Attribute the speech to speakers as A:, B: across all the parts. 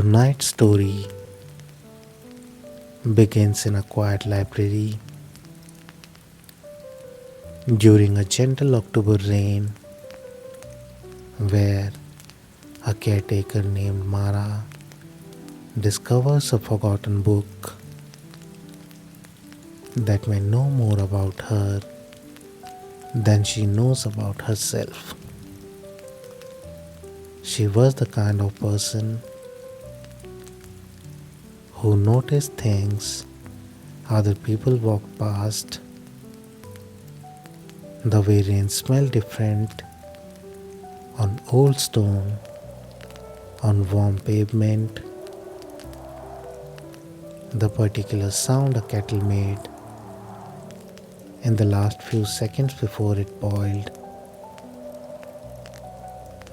A: Tonight's story begins in a quiet library during a gentle October rain where a caretaker named Mara discovers a forgotten book that may know more about her than she knows about herself. She was the kind of person who noticed things other people walked past, the way rain smelled different on old stone, on warm pavement, the particular sound a kettle made in the last few seconds before it boiled,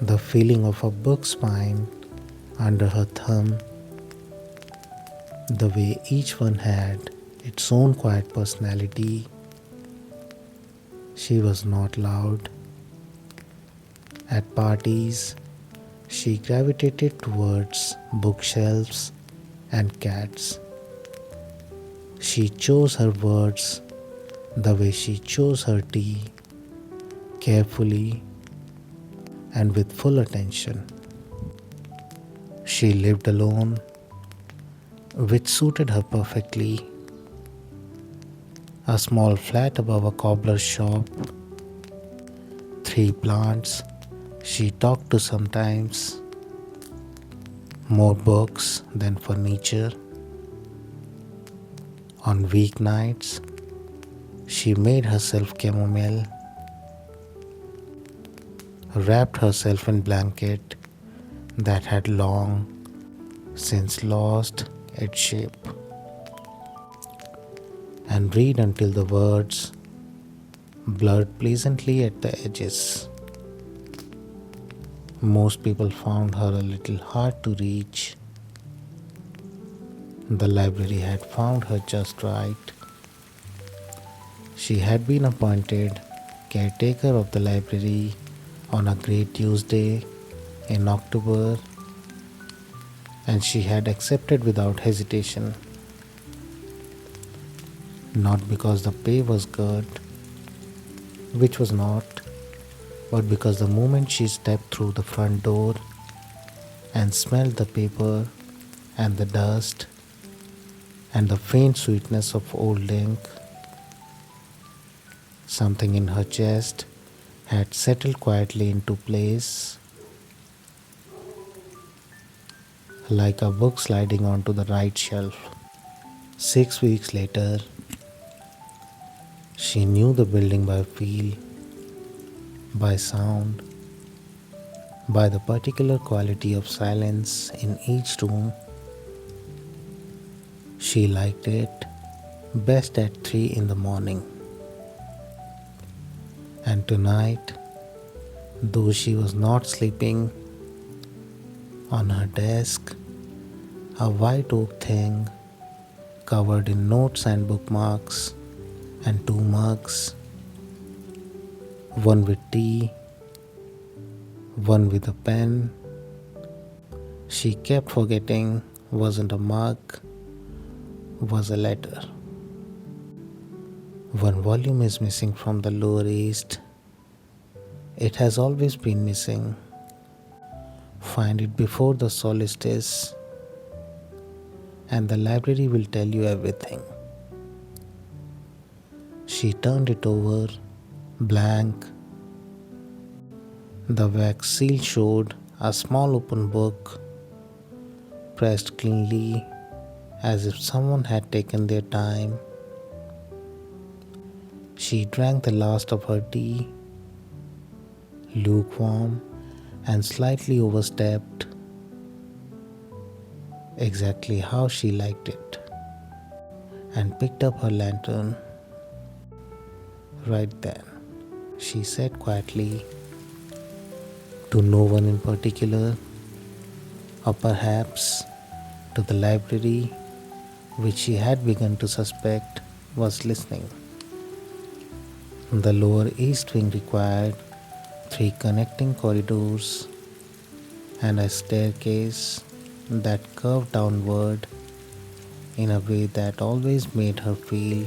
A: the feeling of a book spine under her thumb, the way each one had its own quiet personality. She was not loud. At parties, she gravitated towards bookshelves and cats. She chose her words the way she chose her tea, carefully and with full attention. She lived alone, which suited her perfectly. A small flat above a cobbler's shop, 3 plants she talked to sometimes, more books than furniture. On weeknights, she made herself chamomile, wrapped herself in blanket that had long since lost its shape, and read until the words blurred pleasantly at the edges. Most people found her a little hard to reach. The library had found her just right. She had been appointed caretaker of the library on a great Tuesday in October, and she had accepted without hesitation. Not because the pay was good, which was not, but because the moment she stepped through the front door and smelled the paper and the dust and the faint sweetness of old ink, something in her chest had settled quietly into place, like a book sliding onto the right shelf. 6 weeks later, she knew the building by feel, by sound, by the particular quality of silence in each room. She liked it best at 3 in the morning. And tonight, though she was not sleeping, on her desk, a white oak thing covered in notes and bookmarks, and 2 mugs, one with tea, one with a pen. She kept forgetting wasn't a mug, was a letter. One volume is missing from the Lower East. It has always been missing. Find it before the solstice, and the library will tell you everything. She turned it over, blank. The wax seal showed a small open book, pressed cleanly as if someone had taken their time. She drank the last of her tea, lukewarm and slightly overstepped, exactly how she liked it, and picked up her lantern. Right then, she said quietly, to no one in particular, or perhaps to the library, which she had begun to suspect was listening. The lower east wing required 3 connecting corridors and a staircase that curved downward in a way that always made her feel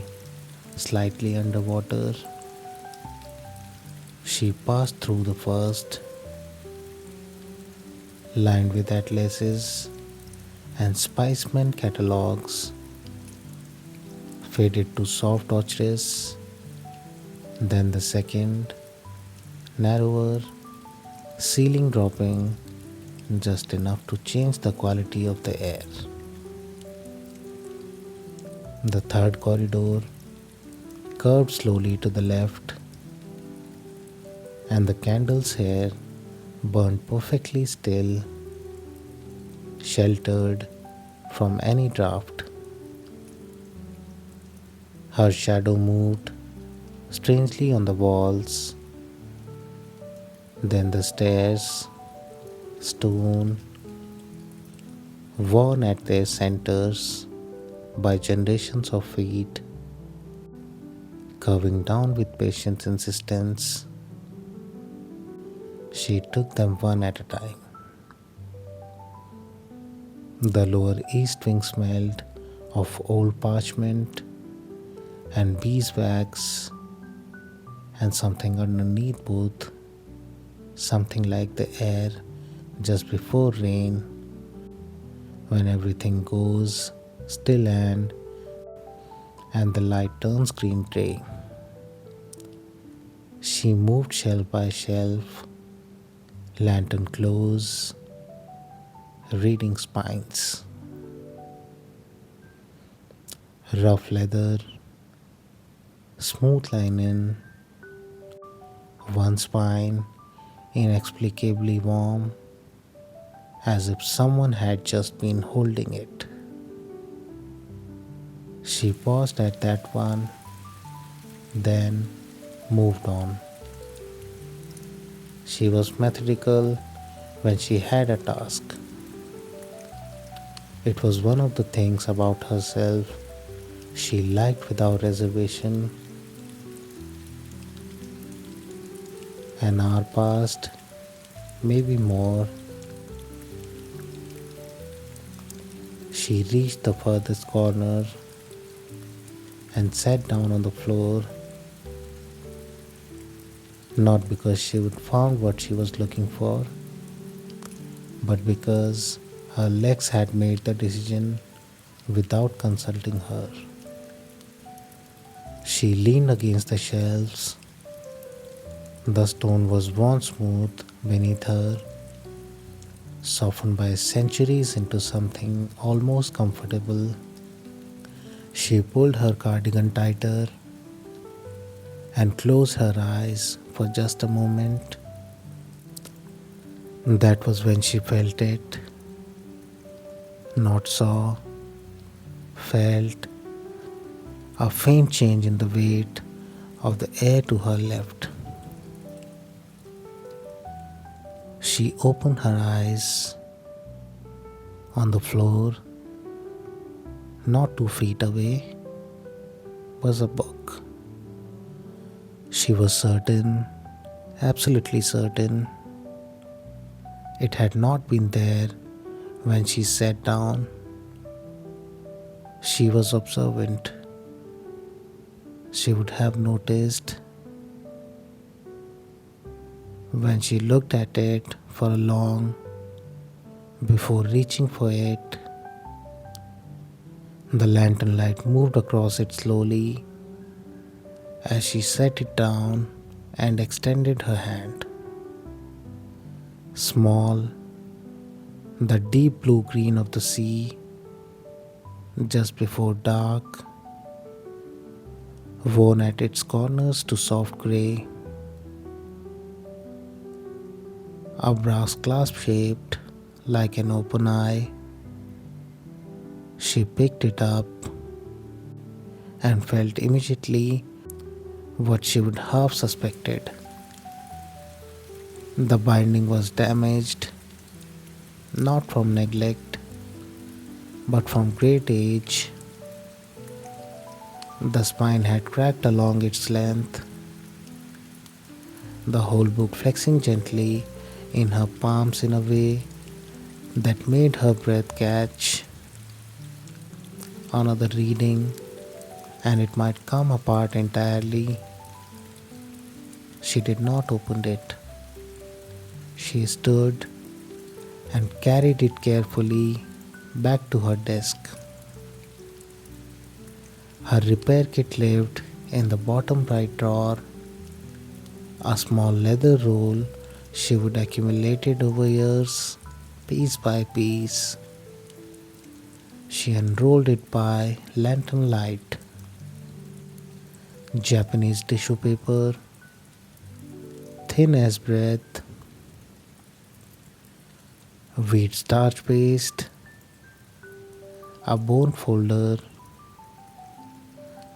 A: slightly underwater. She passed through the first, lined with atlases and Spiceman catalogs, faded to soft orchards, then the second, narrower, ceiling dropping just enough to change the quality of the air. The third corridor curved slowly to the left, and the candles here burned perfectly still, sheltered from any draught. Her shadow moved strangely on the walls, then the stairs, stone, worn at their centers by generations of feet, curving down with patient insistence. She took them one at a time. The lower east wing smelled of old parchment and beeswax and something underneath both, something like the air just before rain when everything goes still and the light turns green gray. She moved shelf by shelf, lantern close, reading spines, rough leather, smooth linen, one spine inexplicably warm, as if someone had just been holding it. She paused at that one, then moved on. She was methodical when she had a task. It was one of the things about herself she liked without reservation. An hour passed, maybe more. She reached the furthest corner and sat down on the floor, not because she would found what she was looking for, but because her legs had made the decision without consulting her. She leaned against the shelves. The stone was worn smooth beneath her, softened by centuries into something almost comfortable. She pulled her cardigan tighter and closed her eyes for just a moment. That was when she felt it. Not saw, felt a faint change in the weight of the air to her left. She opened her eyes. On the floor, not 2 feet away, was a book. She was certain, absolutely certain, it had not been there when she sat down. She was observant. She would have noticed. When she looked at it for long before reaching for it, the lantern light moved across it slowly as she set it down and extended her hand. Small, the deep blue green of the sea, just before dark, worn at its corners to soft grey. A brass clasp shaped like an open eye. She picked it up and felt immediately what she would have suspected. The binding was damaged, not from neglect, but from great age. The spine had cracked along its length, the whole book flexing gently in her palms in a way that made her breath catch. Another reading, and it might come apart entirely. She did not open it. She stood and carried it carefully back to her desk. Her repair kit lived in the bottom right drawer, a small leather roll she would accumulated over years, piece by piece. She unrolled it by lantern light. Japanese tissue paper, thin as breath, wheat starch paste, a bone folder,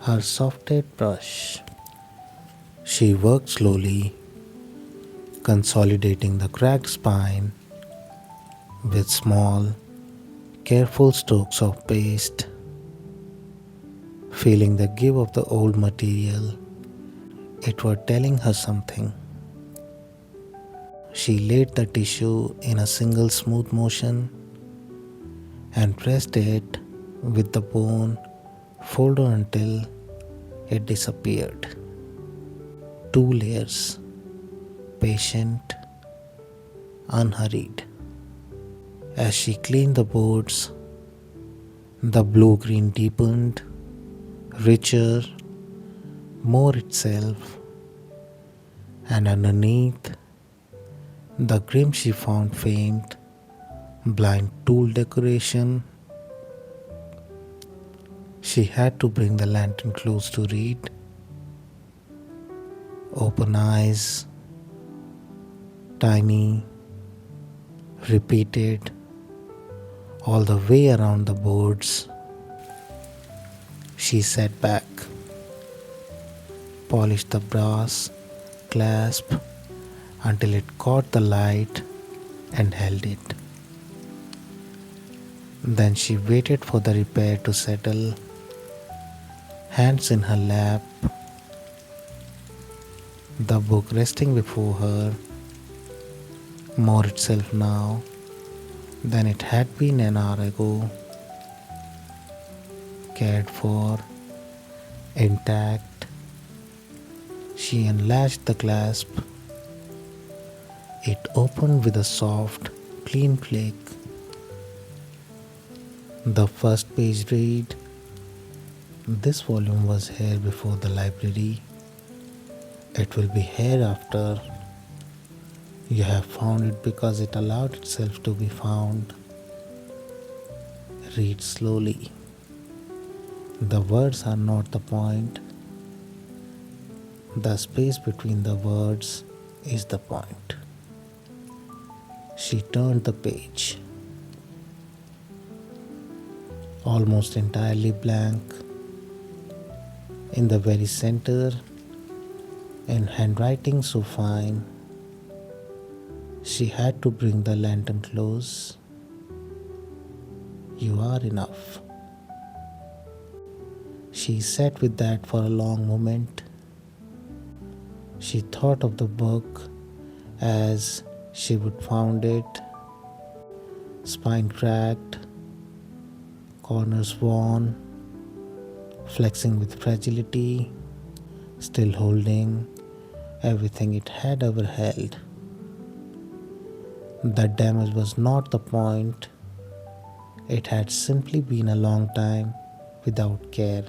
A: her softed brush. She worked slowly, consolidating the cracked spine with small, careful strokes of paste, feeling the give of the old material. It were telling her something. She laid the tissue in a single smooth motion and pressed it with the bone folder until it disappeared. 2 layers, patient, unhurried. As she cleaned the boards, the blue green deepened, richer, more itself, and underneath, the grim she found faint, blind tool decoration. She had to bring the lantern close to read. Open eyes, tiny, repeated, all the way around the boards. She sat back, polished the brass clasp until it caught the light and held it. Then she waited for the repair to settle, hands in her lap, the book resting before her, more itself now than it had been an hour ago, cared for, intact. She unlatched the clasp. It opened with a soft, clean click. The first page read, "This volume was here before the library. It will be here after. You have found it because it allowed itself to be found. Read slowly. The words are not the point. The space between the words is the point." She turned the page. Almost entirely blank. In the very center, in handwriting so fine, she had to bring the lantern close. "You are enough." She sat with that for a long moment. She thought of the book as she would found it, spine cracked, corners worn, flexing with fragility, still holding everything it had ever held. The damage was not the point. It had simply been a long time without care.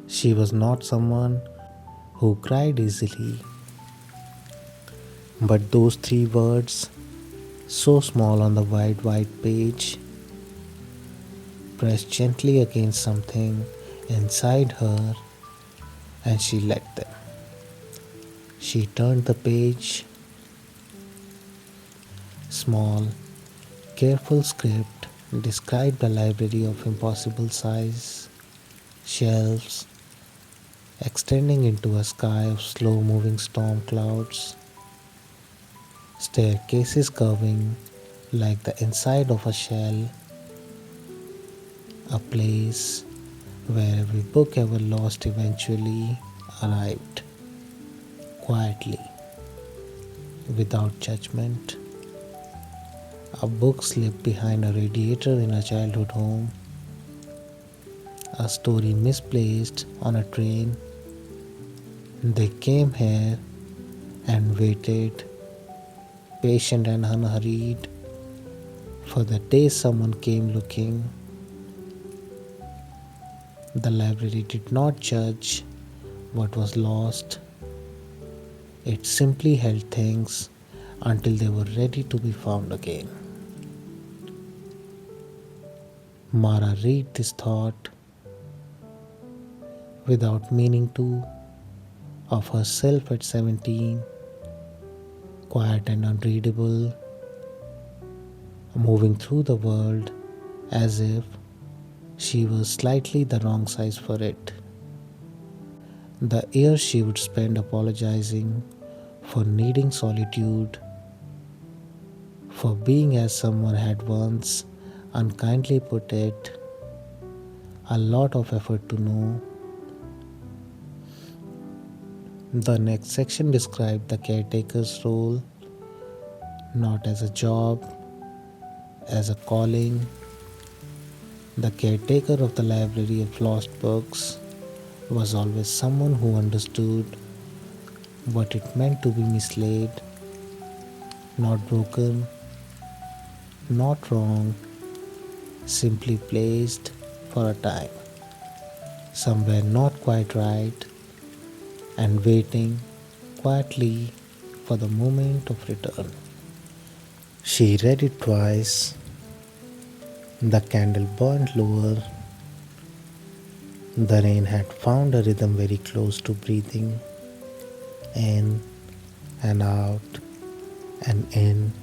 A: She was not someone who cried easily. But those 3 words, so small on the wide white page, pressed gently against something inside her, and she let them. She turned the page. Small, careful script described a library of impossible size, shelves extending into a sky of slow moving storm clouds, staircases curving like the inside of a shell, a place where every book ever lost eventually arrived, quietly, without judgment. A book slipped behind a radiator in a childhood home. A story misplaced on a train. They came here and waited, patient and unhurried, for the day someone came looking. The library did not judge what was lost, it simply held things until they were ready to be found again. Mara read this thought without meaning to of herself at 17, quiet and unreadable, moving through the world as if she was slightly the wrong size for it. The years she would spend apologizing for needing solitude, for being, as someone had once unkindly put it, a lot of effort to know. The next section described the caretaker's role not as a job, as a calling. The caretaker of the library of lost books was always someone who understood what it meant to be mislaid, not broken, not wrong, simply placed for a time, somewhere not quite right, and waiting quietly for the moment of return. She read it twice. The candle burned lower. The rain had found a rhythm very close to breathing in and out and in,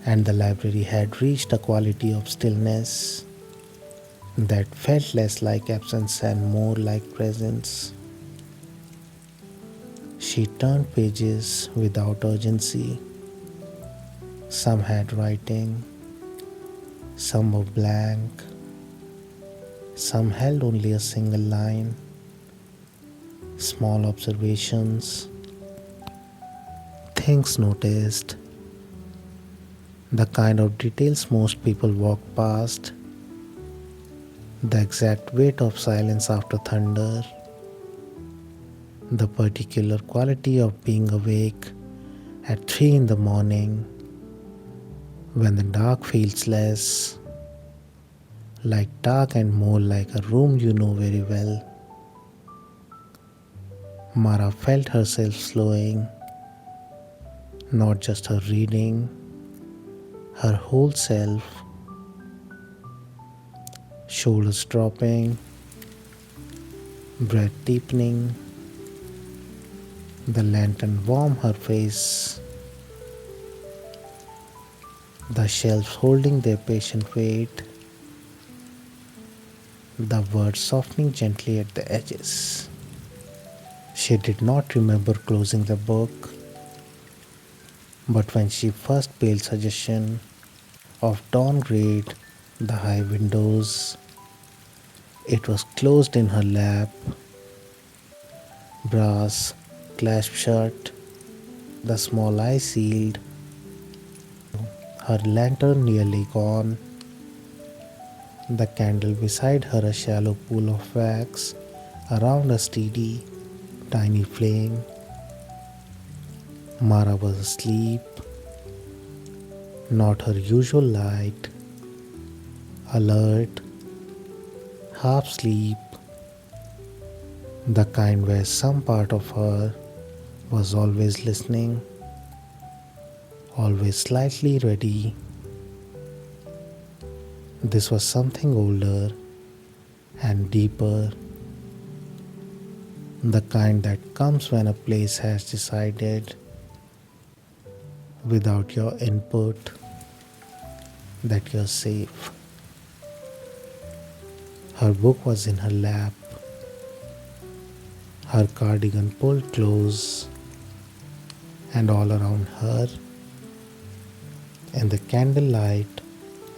A: and the library had reached a quality of stillness that felt less like absence and more like presence. She turned pages without urgency. Some had writing, some were blank, some held only a single line, small observations, things noticed, the kind of details most people walk past, the exact weight of silence after thunder, the particular quality of being awake at 3 in the morning when the dark feels less like dark and more like a room you know very well. Mara felt herself slowing, not just her reading, her whole self, shoulders dropping, breath deepening, the lantern warmed her face, the shelves holding their patient weight, the words softening gently at the edges. She did not remember closing the book, but when she first paled suggestion of dawn read the high windows, it was closed in her lap, brass clasped shut, the small eye sealed, her lantern nearly gone, the candle beside her a shallow pool of wax around a steady, tiny flame. Mara was asleep, not her usual light, alert, half sleep, the kind where some part of her was always listening, always slightly ready. This was something older and deeper, the kind that comes when a place has decided, without your input, that you're safe. Her book was in her lap, her cardigan pulled close, and all around her, in the candlelight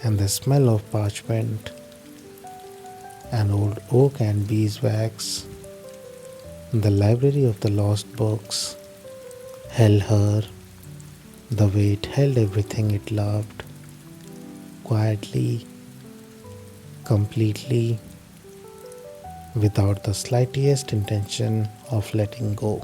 A: and the smell of parchment, and old oak and beeswax, the library of the lost books held her, The way it held everything it loved, quietly, completely, without the slightest intention of letting go.